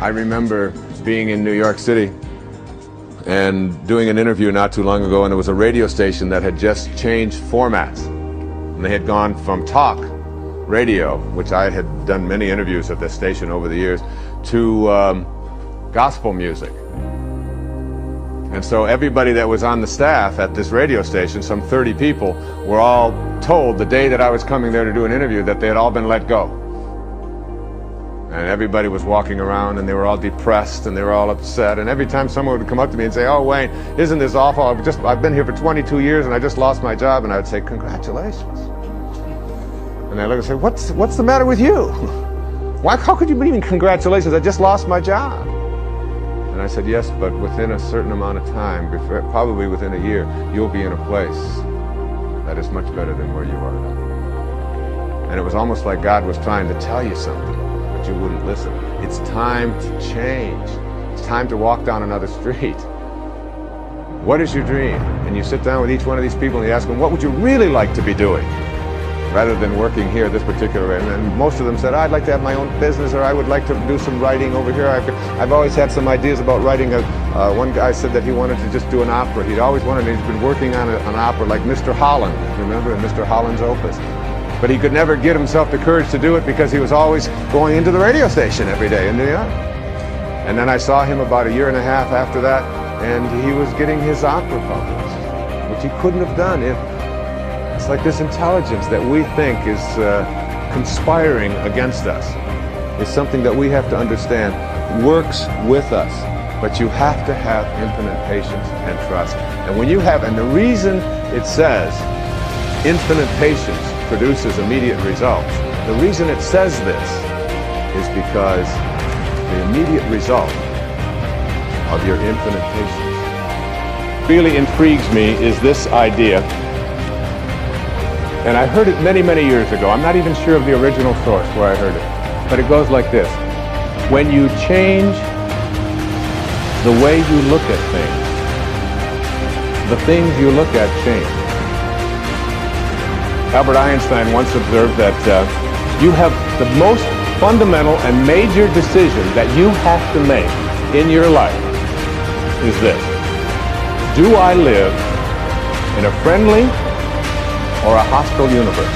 I remember being in New York City and doing an interview not too long ago, and it was a radio station that had just changed formats. And they had gone from talk radio, which I had done many interviews at this station over the years, to gospel music. And so everybody that was on the staff at this radio station, some 30 people, were all told the day that I was coming there to do an interview that they had all been let go. And everybody was walking around and they were all depressed and they were all upset. And every time someone would come up to me and say, "Oh, Wayne, isn't this awful? I've been here for 22 years and I just lost my job," and I would say, "Congratulations." And they look and say, what's the matter with you? How could you believe in congratulations? I just lost my job. And I said, yes, but within a certain amount of time, probably within a year, you'll be in a place that is much better than where you are now. And it was almost like God was trying to tell you something, but you wouldn't listen. It's time to change. It's time to walk down another street. What is your dream? And you sit down with each one of these people and you ask them, what would you really like to be doing? Rather than working here this particular way. And most of them said, I'd like to have my own business, or I would like to do some writing over here. I've always had some ideas about writing. One guy said that he wanted to just do an opera. He'd always wanted, he's been working on an opera like Mr. Holland, remember, in Mr. Holland's Opus. But he could never get himself the courage to do it because he was always going into the radio station every day in New York. And then I saw him about a year and a half after that, and he was getting his opera published, which he couldn't have done if it's like this intelligence that we think is conspiring against us is something that we have to understand works with us, but you have to have infinite patience and trust. And when you have, and the reason it says infinite patience produces immediate results, the reason it says this is because the immediate result of your infinite patience really intrigues me is this idea. And I heard it many, many years ago. I'm not even sure of the original source where I heard it. But it goes like this. When you change the way you look at things, the things you look at change. Albert Einstein once observed that you have the most fundamental and major decision that you have to make in your life is this. Do I live in a friendly or a hostile universe?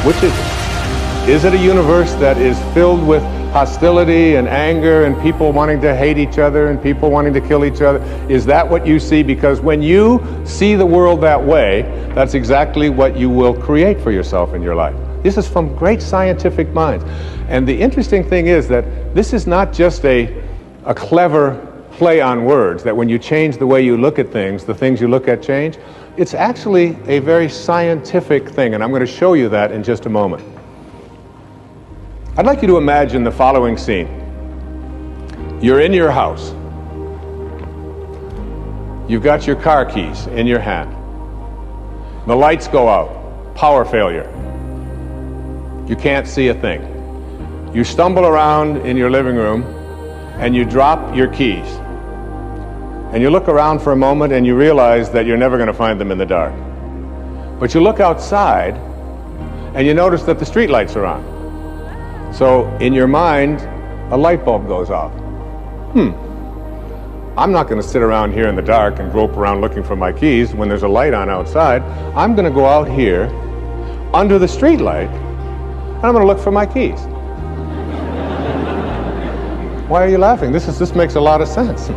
Which is it? Is it a universe that is filled with hostility and anger and people wanting to hate each other and people wanting to kill each other? Is that what you see? Because when you see the world that way, that's exactly what you will create for yourself in your life. This is from great scientific minds. And the interesting thing is that this is not just a clever play on words, that when you change the way you look at things, the things you look at change. It's actually a very scientific thing, and I'm going to show you that in just a moment. I'd like you to imagine the following scene. You're in your house. You've got your car keys in your hand. The lights go out. Power failure. You can't see a thing. You stumble around in your living room and you drop your keys. And you look around for a moment and you realize that you're never going to find them in the dark. But you look outside and you notice that the street lights are on. So in your mind, a light bulb goes off. I'm not going to sit around here in the dark and grope around looking for my keys when there's a light on outside. I'm going to go out here under the street light and I'm going to look for my keys. Why are you laughing? This makes a lot of sense.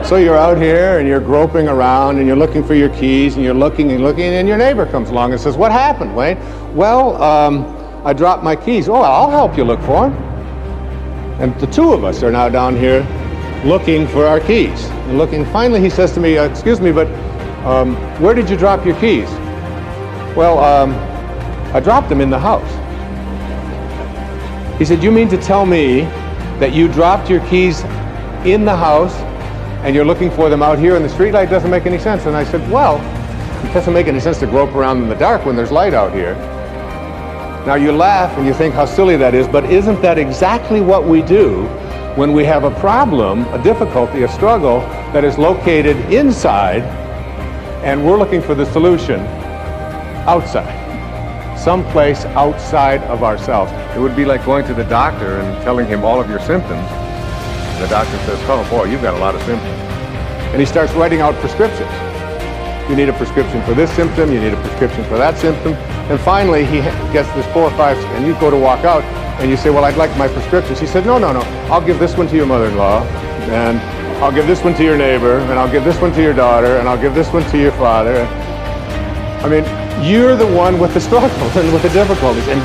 So you're out here and you're groping around and you're looking for your keys and you're looking and your neighbor comes along and says, "What happened, Wayne?" "Well, I dropped my keys." "Oh, I'll help you look for them." And the two of us are now down here looking for our keys. And looking, finally he says to me, "Excuse me, but where did you drop your keys?" "Well, I dropped them in the house." He said, "You mean to tell me that you dropped your keys in the house and you're looking for them out here in the street light? Doesn't make any sense." And I said, "Well, it doesn't make any sense to grope around in the dark when there's light out here." Now you laugh and you think how silly that is, but isn't that exactly what we do when we have a problem, a difficulty, a struggle that is located inside and we're looking for the solution outside, someplace outside of ourselves? It would be like going to the doctor and telling him all of your symptoms And the doctor says, oh boy, you've got a lot of symptoms. And he starts writing out prescriptions. You need a prescription for this symptom, you need a prescription for that symptom. And finally, he gets this 4 or 5, and you go to walk out, and you say, well, I'd like my prescriptions. He said, no, I'll give this one to your mother-in-law, and I'll give this one to your neighbor, and I'll give this one to your daughter, and I'll give this one to your father. I mean, you're the one with the struggles and with the difficulties, and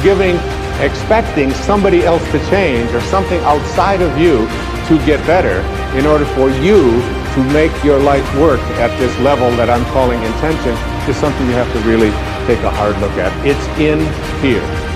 expecting somebody else to change or something outside of you to get better in order for you to make your life work at this level that I'm calling intention is something you have to really take a hard look at. It's in here.